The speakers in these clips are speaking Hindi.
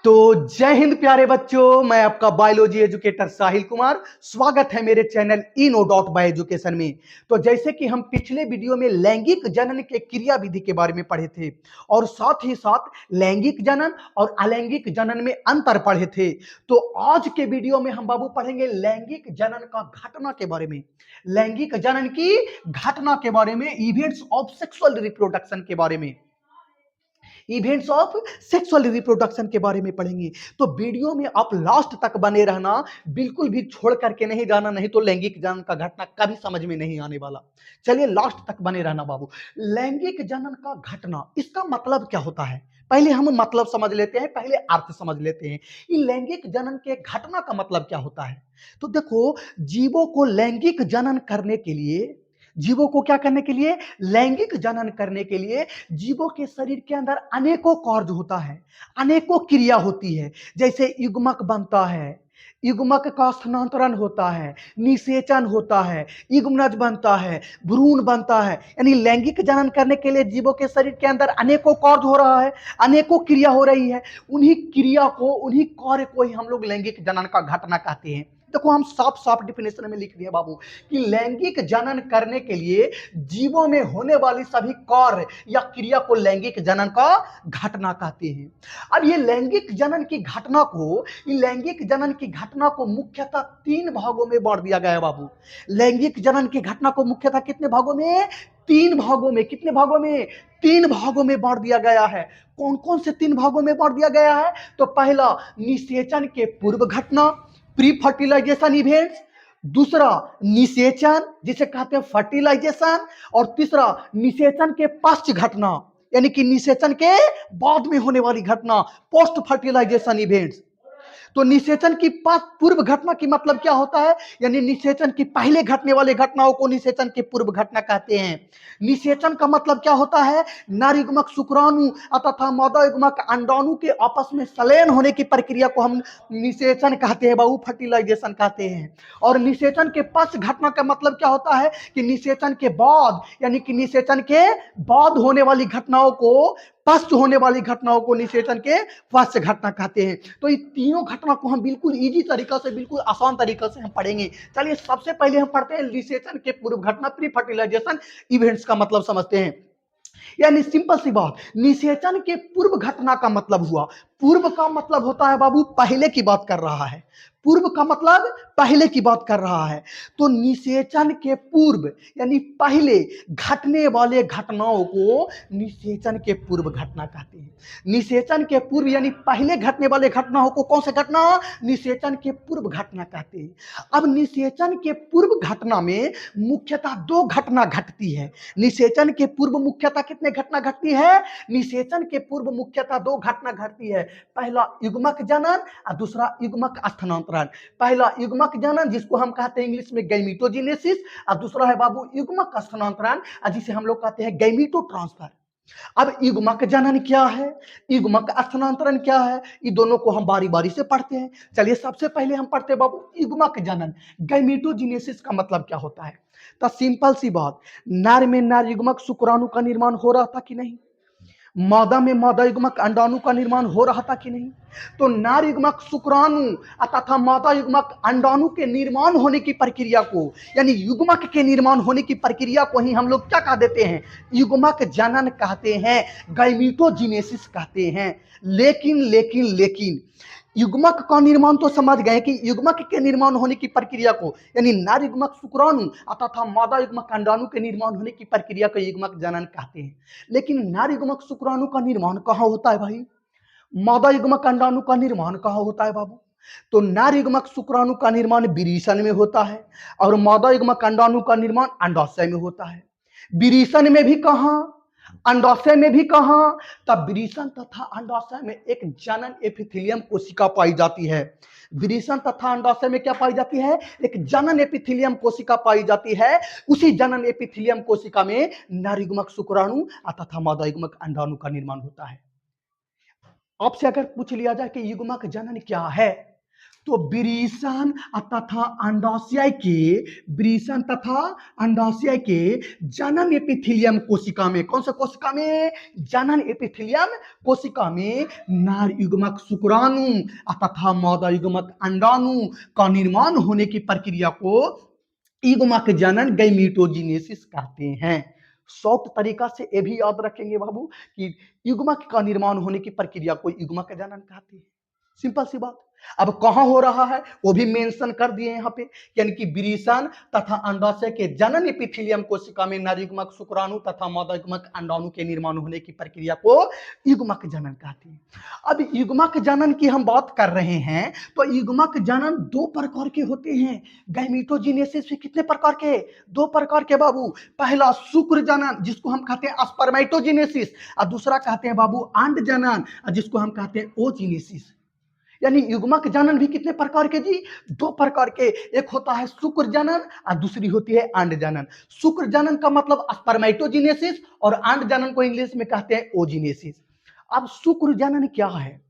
तो जय हिंद प्यारे बच्चों, मैं आपका बायोलॉजी एजुकेटर साहिल कुमार। स्वागत है मेरे channel no dot by education में। तो जैसे कि हम पिछले वीडियो में लैंगिक जनन के क्रिया विधि के बारे में पढ़े थे और साथ ही साथ लैंगिक जनन और अलैंगिक जनन में अंतर पढ़े थे, तो आज के वीडियो में हम बाबू पढ़ेंगे लैंगिक जनन का घटना के बारे में, लैंगिक जनन की घटना के बारे में, इवेंट्स ऑफ सेक्सुअल रिप्रोडक्शन के बारे में, इवेंट्स ऑफ सेक्सुअल रिप्रोडक्शन के बारे में पढ़ेंगे। तो वीडियो में आप लास्ट तक बने रहना, बिल्कुल भी छोड़ करके नहीं जाना, नहीं तो लैंगिक जनन का घटना कभी समझ में नहीं आने वाला। चलिए लास्ट तक बने रहना बाबू। लैंगिक जनन का घटना, इसका मतलब क्या होता है? पहले हम मतलब समझ लेते हैं, पहले अर्थ समझ लेते हैं। ये लैंगिक जनन के घटना का मतलब क्या होता है? तो देखो, जीवों को लैंगिक जनन करने के लिए, जीवों को क्या करने के लिए, लैंगिक जनन करने के लिए जीवों के शरीर के अंदर अनेकों कार्य होता है, अनेकों क्रिया होती है। जैसे युग्मक बनता है, युग्मक का स्थानांतरण होता है, निषेचन होता है, युग्मनज बनता है, भ्रूण बनता है। यानी लैंगिक जनन करने के लिए जीवों के शरीर के अंदर अनेकों कार्य हो रहा है, अनेकों क्रिया हो रही है। उन्हीं क्रिया को, उन्हीं कार्य को ही हम लोग लैंगिक जनन का घटना कहते हैं। देखो, हम साफ साफ डिफिनेशन में लिख दिए बाबू कि लैंगिक जनन करने के लिए जीवों में होने वाली सभी कार्य या क्रिया को लैंगिक जनन का घटना कहते हैं। अब ये लैंगिक जनन की घटना को, लैंगिक जनन की घटना को मुख्यतः 3 भागों में बांट दिया गया है बाबू। लैंगिक जनन की घटना को मुख्यतः कितने भागों में? 3 भागों में। कितने भागों में? 3 भागों में बांट दिया गया है। कौन कौन से 3 भागों में बांट दिया गया है? तो पहला, निषेचन के पूर्व घटना, प्री फर्टिलाइजेशन इवेंट्स। दूसरा, निषेचन जिसे कहते हैं फर्टिलाइजेशन। और तीसरा, निषेचन के पश्च घटना, यानी कि निषेचन के बाद में होने वाली घटना, पोस्ट फर्टिलाइजेशन इवेंट्स। तो निषेचन की पूर्व घटना की मतलब क्या होता है? यानी निषेचन की पहले घटने वाले घटनाओं को निषेचन की पूर्व घटना कहते हैं। निषेचन का मतलब क्या होता है? नारीयुग्मक शुक्राणु तथा मादायुग्मक अंडाणु के आपस में संलयन होने की प्रक्रिया को हम निषेचन कहते हैं बाबू, फर्टिलाइजेशन कहते हैं। और निषेचन के पश्च घटना का मतलब क्या होता है? कि निषेचन के बाद, यानी कि निषेचन के बाद होने वाली घटनाओं को, पश्च होने वाली घटनाओं को निषेचन के पश्च घटना कहते हैं। तो ये तीनों घटना को हम बिल्कुल इजी तरीका से, बिल्कुल आसान तरीका से हम पढ़ेंगे। चलिए सबसे पहले हम पढ़ते हैं निषेचन के पूर्व घटना, प्री फर्टिलाइजेशन इवेंट्स का मतलब समझते हैं। यानी सिंपल सी बात, निषेचन के पूर्व घटना का मतलब हुआ, पूर्व का मतलब होता है बाबू पहले की बात कर रहा है, पूर्व का मतलब पहले की बात कर रहा है। तो निषेचन के पूर्व यानी पहले घटने वाले घटनाओं को निषेचन के पूर्व घटना कहते हैं। निषेचन के पूर्व यानी पहले घटने वाले घटनाओं को कौन सा घटना? निषेचन के पूर्व घटना कहते हैं। अब निषेचन के पूर्व घटना में मुख्यतः 2 घटना घटती है। निषेचन के पूर्व मुख्यतः कितने घटना घटती है? निषेचन के पूर्व मुख्यतः 2 घटना घटती है। पहला युग्मक जनन और दूसरा युग्मक स्थानांतरण। पहला युग्मक जनन जिसको हम कहते हैं इंग्लिश में गैमीटोजेनेसिस, और दूसरा है बाबू युग्मक स्थानांतरण जिसे हम लोग कहते हैं गैमीटो ट्रांसफर। अब युग्मक जनन क्या है, युग्मक स्थानांतरण क्या है, ये दोनों को हम बारी बारी से पढ़ते हैं। चलिए सबसे पहले हम पढ़ते हैं बाबू युग्मक जनन। गैमीटोजेनेसिस का मतलब क्या होता है? तो सिंपल सी बात, नर में नर युग्मक शुक्राणु का निर्माण हो रहा था कि नहीं? मादा में मादा युग्मक अंडाणु का निर्माण हो रहा था कि नहीं? तो नर युग्मक शुक्राणु तथा मादा युग्मक अंडाणु के निर्माण होने की प्रक्रिया को, यानी युग्मक के निर्माण होने की प्रक्रिया को ही हम लोग क्या कह देते हैं? युग्मक जनन कहते हैं, गैमीटोजेनेसिस कहते हैं। लेकिन लेकिन लेकिन युग्मक का निर्माण तो समझ गए कि युग्मक के निर्माण होने की प्रक्रिया को, यानी नर युग्मक शुक्राणु तथा मादा युग्मक अंडाणु के निर्माण होने की प्रक्रिया को युग्मक जनन कहते हैं। लेकिन नर युग्मक शुक्राणु का निर्माण कहाँ होता है भाई? मादा युग्मक अंडाणु का निर्माण कहाँ होता है बाबू? तो नर युग्मक शुक्राणु का निर्माण विरीसन में होता है और मादा युग्मक अंडाणु का निर्माण अंडाशय में होता है। विरीसन में भी कहाँ, अंडाशय में भी कहाँ? तब विरीसन तथा अंडाशय में एक जनन एपिथेलियम कोशिका पाई जाती है। विरीसन तथा अंडाशय में क्या पाई जाती है? एक जनन एपिथेलियम कोशिका पाई जाती है। उसी जनन एपिथेलियम कोशिका में नर युग्मक शुक्राणु तथा मादा युग्मक अंडाणु का निर्माण होता है। आपसे अगर पूछ लिया जाए कि युग्मक जनन क्या है, तो विरेचन तथा अंडाशय के विरेचन तथा अंडाशय के जनन एपिथेलियम कोशिका में, कौन सा कोशिका में? जनन एपिथेलियम कोशिका में नर युग्मक शुक्राणु तथा मादा युग्मक अंडाणु का निर्माण होने की प्रक्रिया को युग्मक जनन गैमीटोजेनेसिस कहते हैं। शॉर्ट तरीका से ये भी याद रखेंगे बाबू कि युग्मक का निर्माण होने की प्रक्रिया को युग्मक जनन कहते हैं। सिंपल सी बात। अब कहां हो रहा है वो भी मेंशन कर दिए यहां पे, यानी कि विरेचन तथा अंडाशय के जनन एपिथेलियम कोशिका में नर युग्मक शुक्राणु तथा मादा युग्मक अंडाणु के निर्माण होने की प्रक्रिया को युग्मक जनन कहते हैं। अब युग्मक जनन की हम बात कर रहे हैं तो युग्मक जनन दो प्रकार के होते हैं। गैमीटोजेनेसिस में कितने प्रकार के? दो प्रकार के बाबू। पहला शुक्र जनन जिसको हम कहते हैं स्पर्मेटोजेनेसिस, और दूसरा कहते हैं बाबू अंड जनन जिसको हम कहते हैं ओजेनेसिस। यानी युग्मक जनन भी कितने प्रकार के जी? दो प्रकार के। एक होता है शुक्र जनन और दूसरी होती है अंड जनन। शुक्र जनन का मतलब स्पर्मेटोजेनेसिस और अंड जनन को इंग्लिश में कहते हैं ओजेनेसिस। अब शुक्र जनन क्या है,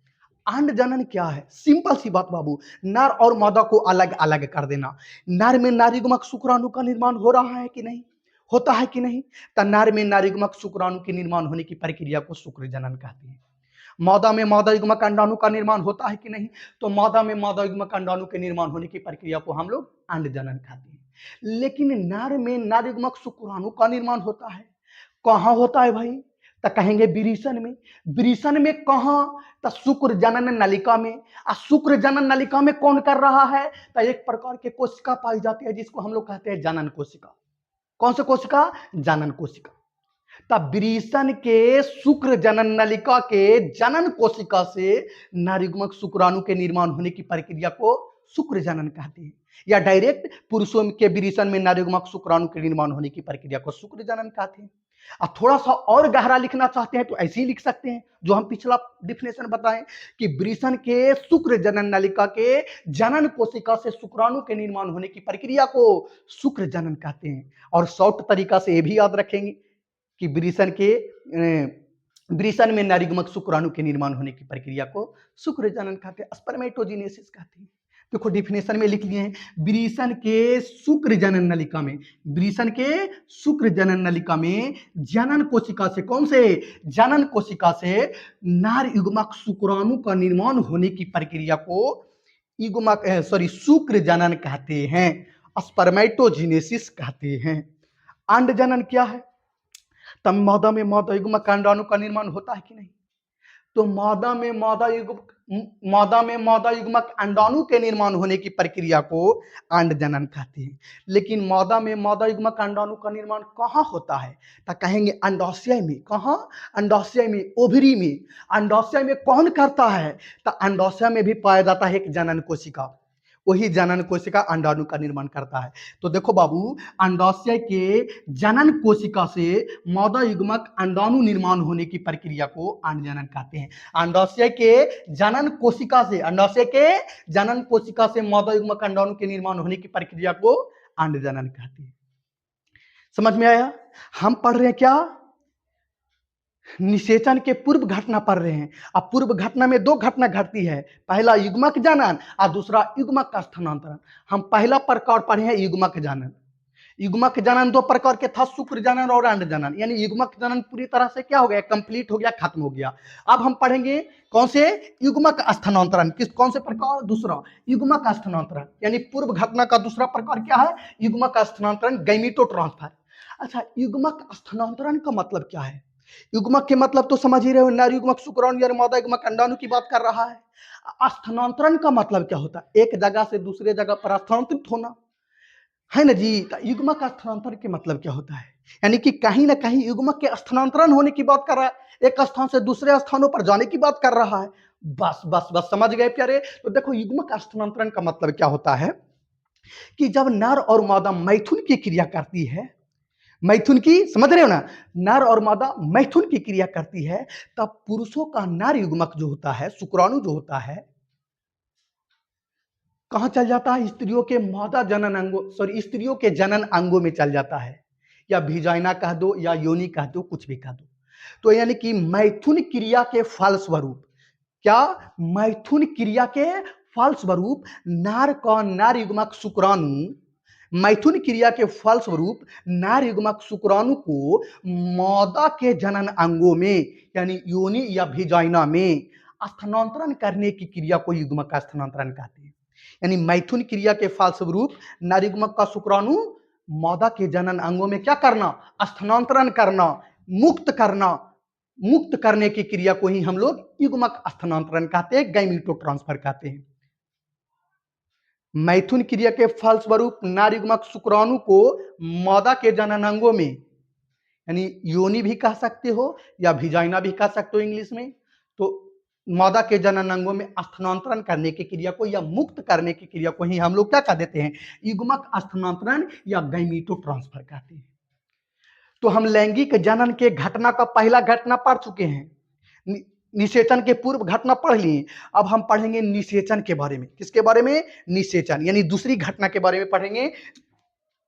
अंड जनन क्या है? सिंपल सी बात बाबू, नर और मादा को अलग अलग कर देना। नर में नर युग्मक शुक्राणु का निर्माण हो रहा है कि नहीं? होता है कि नहीं? तो नर में नर युग्मक शुक्राणु के निर्माण होने की प्रक्रिया को शुक्र जनन कहते हैं। मादा में मादा युग्मक अंडाणु का निर्माण होता है कि नहीं? तो मादा में मादा युग्मक अंडाणु के निर्माण होने की प्रक्रिया को हम लोग अंड जनन कहते हैं। लेकिन नर में नर युग्मक शुक्राणु का निर्माण होता है। कहां होता है भाई? तो कहेंगे विरेचन में। विरेचन में कहां? तो शुक्र जनन नलिका में। और शुक्र जनन नलिका में कौन कर रहा है? तो एक प्रकार के कोशिका पाई जाती है जिसको हम लोग कहते हैं जनन कोशिका। कौन सा कोशिका? जनन कोशिका। तब विरेचन के शुक्र जनन नलिका के जनन कोशिका से नर युग्मक शुक्राणु के निर्माण होने की प्रक्रिया को शुक्र जनन कहते हैं, या डायरेक्ट पुरुषों के विरेचन में नर युग्मक शुक्राणु के निर्माण होने की प्रक्रिया को शुक्र जनन कहते हैं। अब थोड़ा सा और गहरा लिखना चाहते हैं तो ऐसे ही लिख सकते हैं जो हम पिछला डिफिनेशन बताएं कि विरेचन के शुक्र जनन नलिका के जनन कोशिका से शुक्राणु के निर्माण होने की प्रक्रिया को शुक्र जनन कहते हैं। और शॉर्ट तरीका से ये भी याद रखेंगे कि विरेचन में नर युग्मक शुक्राणु के निर्माण होने की प्रक्रिया को शुक्र जनन कहते हैं, स्पर्मेटोजेनेसिस कहते हैं। देखो डिफिनेशन में लिख लिए हैं, विरेचन के शुक्र जनन नलिका में, विरेचन के शुक्र जनन नलिका में जनन कोशिका से, कौन से? जनन कोशिका से नर युग्मक शुक्राणु का निर्माण होने की प्रक्रिया को शुक्र जनन कहते हैं, स्पर्मेटोजेनेसिस कहते हैं। अंड जनन क्या है? तब मादा में मादा युग्मक अंडाणु का निर्माण होता है कि नहीं? तो मादा में मादा युग्मक अंडाणु के निर्माण होने की प्रक्रिया को अंड जनन कहते हैं। लेकिन मादा में मादा युग्मक अंडाणु का निर्माण कहाँ होता है? तो कहेंगे अंडाशय में। कहाँ? अंडाशय में, ओवरी में। अंडाशय में कौन करता है? तो अंडाशय में भी पाया जाता है एक जनन कोशिका, वही जनन कोशिका अंडाणु का निर्माण करता है। तो देखो बाबू, अंडाशय के जनन कोशिका से मादा युग्मक अंडाणु निर्माण होने की प्रक्रिया को अंड जनन कहते हैं। अंडाशय के जनन कोशिका से, अंडाशय के जनन कोशिका से मादा युग्मक अंडाणु के निर्माण होने की प्रक्रिया को अंड जनन कहते हैं। समझ में आया? हम पढ़ रहे हैं क्या? निषेचन के पूर्व घटना पढ़ रहे हैं। अब पूर्व घटना में दो घटना घटती है, पहला युग्मक जनन और दूसरा युग्मक का स्थानांतरण। हम पहला प्रकार पढ़े हैं युग्मक जनन। युग्मक जनन दो प्रकार के था, शुक्र जनन और अंड जनन। यानी युग्मक जनन पूरी तरह से क्या हो गया? कंप्लीट हो गया, खत्म हो गया। अब हम पढ़ेंगे कौन से? युग्मक स्थानांतरण। कौन से प्रकार? दूसरा युग्मक स्थानांतरण। यानी पूर्व घटना का दूसरा प्रकार क्या है? युग्मक स्थानांतरण, गैमीटो ट्रांसफर। अच्छा, युग्मक स्थानांतरण का मतलब क्या है? युग्मक के मतलब तो समझ ही रहे हो, नर युग्मक शुक्राणु या मादा युग्मक अंडाणु की बात कर रहा है। स्थानांतरण का मतलब क्या होता है? एक जगह से दूसरे जगह पर स्थानांतरित होना, है ना जी। तो युग्मक स्थानांतरण के मतलब क्या होता है? यानी कि कहीं ना कहीं युग्मक के स्थानांतरण होने की बात कर रहा है, एक स्थान से दूसरे स्थानों पर जाने की बात कर रहा है। बस बस बस समझ गए प्यारे। तो देखो युग्मक स्थानांतरण का मतलब क्या होता है कि जब नर और मादा मैथुन की क्रिया करती है, मैथुन की, समझ रहे हो ना, नर और मादा मैथुन की क्रिया करती है, तब पुरुषों का नर युग्मक जो होता है, शुक्राणु जो होता है, कहां चल जाता है? स्त्रियों के मादा जनन अंगों, स्त्रियों के जनन अंगों में चल जाता है, या भिजाइना कह दो या योनि कह दो, कुछ भी कह दो। तो यानी कि मैथुन क्रिया के फलस्वरूप, क्या? मैथुन क्रिया के फलस्वरूप नार का नार युग्मक शुक्राणु मैथुन क्रिया के फलस्वरूप नार युग्मक शुक्राणु को मादा के जनन अंगों में यानी योनि या भिजाइना में स्थानांतरण करने की क्रिया को युग्मक का स्थानांतरण कहते हैं। यानी मैथुन क्रिया के फलस्वरूप नार युग्मक का शुक्राणु मादा के जनन अंगों में क्या करना, स्थानांतरण करना, मुक्त करने की क्रिया को ही हम लोग युग्मक स्थानांतरण कहते हैं, गैमीटो ट्रांसफर कहते हैं। मैथुन क्रिया के फलस्वरूप नार युग्मक शुक्राणु को मादा के जनन अंगों में यानी योनि भी कह सकते हो या भिजाइना भी कह सकते हो इंग्लिश में, तो मादा के जनन अंगों में स्थानांतरण करने की क्रिया को या मुक्त करने की क्रिया को ही हम लोग क्या कह देते हैं, युग्मक स्थानांतरण या गैमीटो ट्रांसफर कहते हैं। तो हम लैंगिक जनन के घटना का पहला घटना पढ़ चुके हैं, निषेचन के पूर्व घटना पढ़ लिए। अब हम पढ़ेंगे निषेचन के बारे में। किसके बारे में, निषेचन यानी दूसरी घटना के बारे में पढ़ेंगे।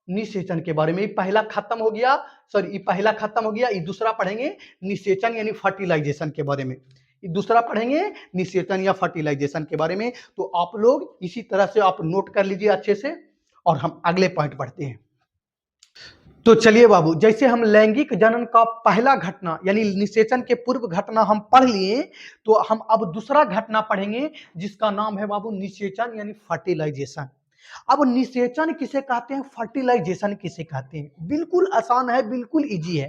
निषेचन के बारे में पहला खत्म हो गया, सॉरी पहला खत्म हो गया, ये दूसरा पढ़ेंगे निषेचन यानी फर्टिलाइजेशन के बारे में। दूसरा पढ़ेंगे निषेचन या फर्टिलाइजेशन के बारे में। तो आप लोग इसी तरह से आप नोट कर लीजिए अच्छे से और हम अगले पॉइंट पढ़ते हैं। तो चलिए बाबू, जैसे हम लैंगिक जनन का पहला घटना यानी निषेचन के पूर्व घटना हम पढ़ लिए, तो हम अब दूसरा घटना पढ़ेंगे जिसका नाम है बाबू निषेचन यानी फर्टिलाइजेशन। अब निषेचन किसे कहते हैं, फर्टिलाइजेशन किसे कहते हैं, बिल्कुल आसान है, बिल्कुल इजी है।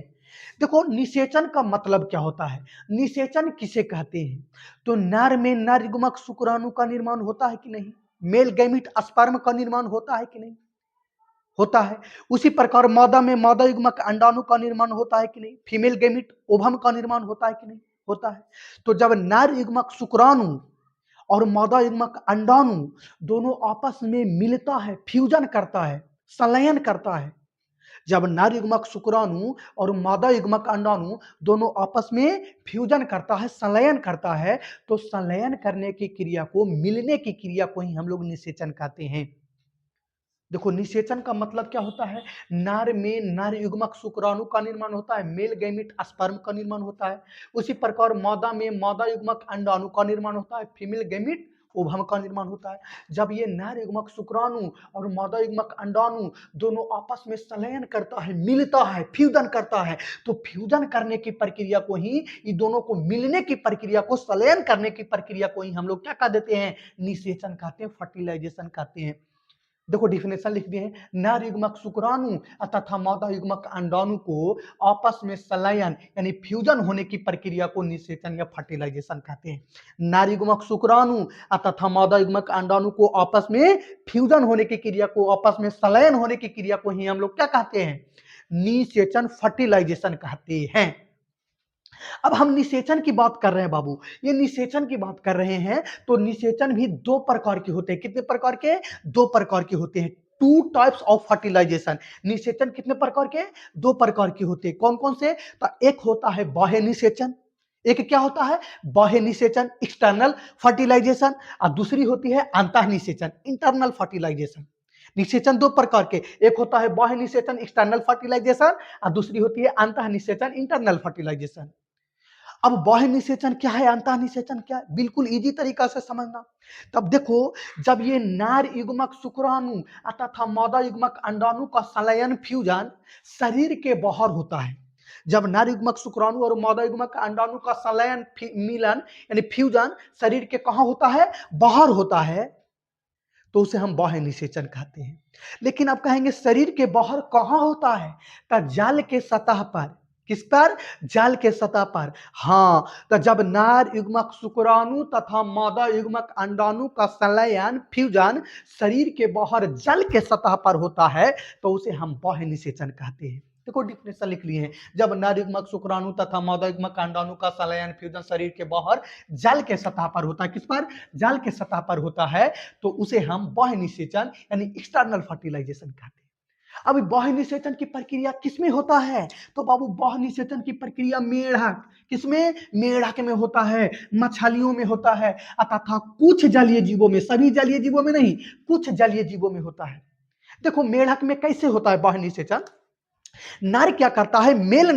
देखो निषेचन का मतलब क्या होता है, निषेचन किसे कहते हैं, तो नर में नर युग्मक शुक्राणु का निर्माण होता है कि नहीं, मेल गैमिट स्पर्म का निर्माण होता है कि नहीं, होता है। उसी प्रकार मादा में मादा युग्मक अंडाणु का निर्माण होता है कि नहीं, फीमेल गैमिट ओवम का निर्माण होता है कि नहीं, होता है। तो जब नर युग्मक शुक्राणु और मादा युग्मक अंडाणु दोनों आपस में मिलता है, फ्यूजन करता है, संलयन करता है, जब नर युग्मक शुक्राणु और मादा युग्मक अंडाणु दोनों आपस में फ्यूजन करता है, संलयन करता है, तो संलयन करने की क्रिया को, मिलने की क्रिया को ही हम लोग निषेचन कहते हैं। देखो निषेचन का मतलब क्या होता है, नर में नर युग्मक शुक्राणु का निर्माण होता है, मेल गैमिट स्पर्म का निर्माण होता है। उसी प्रकार मादा में मादा युग्मक अंडाणु का निर्माण होता है, फीमेल गैमिट ओवम का निर्माण होता है। जब ये नर युग्मक शुक्राणु और मादा युग्मक अंडाणु दोनों आपस में संलयन करता है, मिलता है, फ्यूजन करता है, तो फ्यूजन करने की प्रक्रिया को ही, ये दोनों को मिलने की प्रक्रिया को, संलयन करने की प्रक्रिया को ही हम लोग क्या कह देते हैं, निषेचन कहते हैं, फर्टिलाइजेशन कहते हैं। देखो डिफिनेशन लिख दिए हैं, नर युग्मक शुक्राणु तथा मादा युग्मक अंडाणु को आपस में संलयन यानी फ्यूजन होने की प्रक्रिया को निषेचन या फर्टिलाइजेशन कहते हैं। नर युग्मक शुक्राणु तथा मादा युग्मक अंडाणु को आपस में फ्यूजन होने की क्रिया को, आपस में संलयन होने की क्रिया को ही हम लोग क्या कहते हैं, निषेचन, फर्टिलाइजेशन कहते हैं। अब हम निषेचन की बात कर रहे हैं बाबू, ये निषेचन की बात कर रहे हैं, तो निषेचन भी दो प्रकार के होते हैं। कितने प्रकार के, दो प्रकार के होते हैं। Two types of fertilization. निषेचन कितने प्रकार के, दो प्रकार के होते हैं। कौन कौन से, तो एक होता है बाह्य निषेचन, एक क्या होता है, बाह्य निषेचन एक्सटर्नल फर्टिलाइजेशन, और दूसरी होती है अंतः निषेचन इंटरनल फर्टिलाइजेशन। निषेचन दो प्रकार के, एक होता है बाह्य निषेचन एक्सटर्नल फर्टिलाइजेशन और दूसरी होती है अंतः निषेचन इंटरनल फर्टिलाइजेशन। अब बाह्य निषेचन क्या है, अंतः निषेचन क्या है, बिल्कुल इजी तरीका से समझना। तब देखो, जब ये नर युग्मक शुक्राणु तथा मादा युग्मक अंडाणु का संलयन, फ्यूजन शरीर के बाहर होता है, जब नर युग्मक शुक्राणु और मादा युग्मक अंडाणु का संलयन, मिलन यानी फ्यूजन शरीर के कहां होता है, बाहर होता है, तो उसे हम बाह्य निषेचन कहते हैं। लेकिन अब कहेंगे शरीर के बाहर कहां होता है, तो जल के सतह पर, किस पर, जल के सतह पर। हाँ, तो जब नर युग्मक शुक्राणु तथा मादा युग्मक अंडाणु का संलयन, फ्यूजन शरीर के बाहर जल के सतह पर होता है, तो उसे हम बाह्य निषेचन कहते हैं। देखो डिफिनेशन लिख लिए हैं, जब नर युग्मक शुक्राणु तथा मादा युग्मक अंडाणु का संलयन, फ्यूजन शरीर के बाहर जल के सतह पर होता है, किस पर, जल के सतह पर होता है, तो उसे हम बाह्य निषेचन यानी एक्सटर्नल फर्टिलाइजेशन कहते हैं। अब बाह्य निषेचन की प्रक्रिया किसमें होता है, तो बाबू बाह्य निषेचन की प्रक्रिया मेढक, किसमें, मेढक में होता है, मछलियों में होता है, तथा कुछ जलीय जीवों में, सभी जलीय जीवों में नहीं, कुछ जलीय जीवों में होता है। देखो मेढक में कैसे होता है बाह्य निषेचन, नर क्या करता है, मेल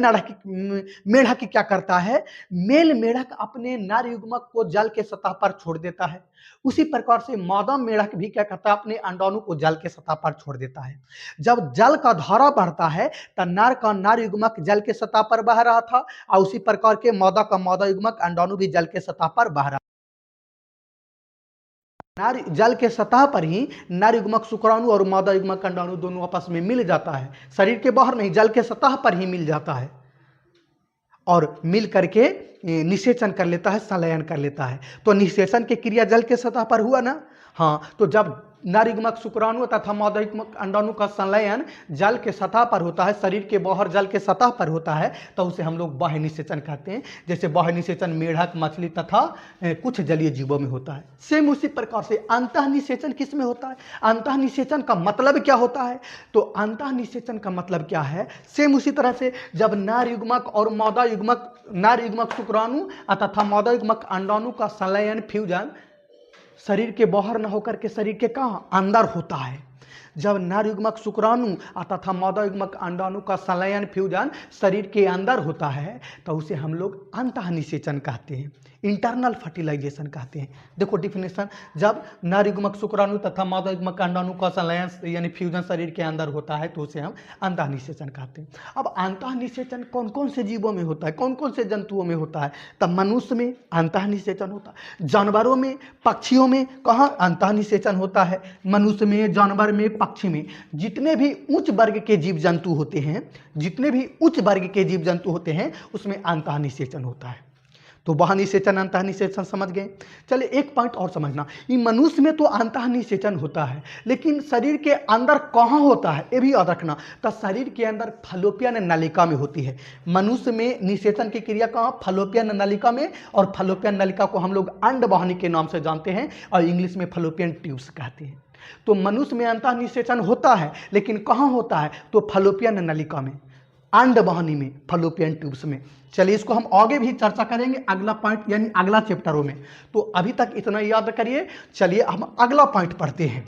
मेढक क्या करता है, मेल मेढक अपने नर युग्मक को जल के सतह पर छोड़ देता है। उसी प्रकार से मादा मेढक भी क्या करता है, अपने अंडाणु को जल के सतह पर छोड़ देता है। जब जल का धारा बढ़ता है तो नर का नर युग्मक जल के सतह पर बह रहा था और उसी प्रकार के मादा का मादा युग्मक अंडाणु भी जल के सतह पर बह रहा। नर जल के सतह पर ही नर युग्मक शुक्राणु और मादा युग्मक अंडाणु दोनों आपस में मिल जाता है, शरीर के बाहर नहीं, जल के सतह पर ही मिल जाता है और मिल करके निषेचन कर लेता है, संलयन कर लेता है। तो निषेचन की क्रिया जल के सतह पर हुआ ना। हाँ, तो जब नर युग्मक शुक्राणु तथा मादा युग्मक अंडाणु का संलयन जल के सतह पर होता है, शरीर के बाहर जल के सतह पर होता है, तो उसे हम लोग बाह्य निषेचन कहते हैं। जैसे बाह्य निषेचन मेढक, मछली तथा कुछ जलीय जीवों में होता है। सेम उसी प्रकार से अंतः निषेचन किस में होता है? अंतः निषेचन का मतलब क्या होता है? तो अंतः निषेचन का मतलब क्या है? सेम उसी तरह से जब नर युग्मक और मादा युग्मक, नर युग्मक शुक्राणु तथा मादा युग्मक अंडाणु का संलयन, फ्यूजन शरीर के बाहर न होकर के शरीर के कहाँ, अंदर होता है। जब नर युग्मक शुक्राणु तथा मादा युग्मक अंडाणु का संलयन, फ्यूजन शरीर के अंदर होता है, तो उसे हम लोग अंतः निषेचन कहते हैं, इंटरनल फर्टिलाइजेशन कहते हैं। देखो डिफिनेशन, जब नर युग्मक शुक्राणु तथा मादा युग्मक अंडाणु का संलयन यानी फ्यूजन शरीर के अंदर होता है, तो उसे हम अंतः निषेचन कहते हैं। अब अंतः निषेचन कौन कौन से जीवों में होता है, कौन कौन से जंतुओं में होता है? तब मनुष्य में अंतः निषेचन होता है, जानवरों में, पक्षियों में कहाँ अंतः निषेचन होता है? मनुष्य में, जानवर में, पक्षी में। जितने भी उच्च वर्ग के जीव जंतु होते हैं, जितने भी उच्च वर्ग के जीव जंतु होते हैं, उसमें अंतः निषेचन होता है। तो बाह्य निषेचन, अंतः निषेचन समझ गए। चलिए एक पॉइंट और समझना, ये मनुष्य में तो अंतः निषेचन होता है, लेकिन शरीर के अंदर कहाँ होता है ये भी याद रखना। तो शरीर के अंदर फलोपियन नलिका में होती है। मनुष्य में निषेचन की क्रिया कहाँ, फलोपियन नलिका में, और फलोपियन नलिका को हम लोग अंडवाहिनी के नाम से जानते हैं और इंग्लिश में फलोपियन ट्यूब्स कहते हैं। तो मनुष्य में अंतः निषेचन होता है, लेकिन कहाँ होता है? तो फलोपियन नलिका में, अंडवाहिनी में, फलोपियन ट्यूब्स में। चलिए इसको हम आगे भी चर्चा करेंगे अगला पॉइंट यानी अगला चैप्टरों में। तो अभी तक इतना याद करिए। चलिए हम अगला पॉइंट पढ़ते हैं।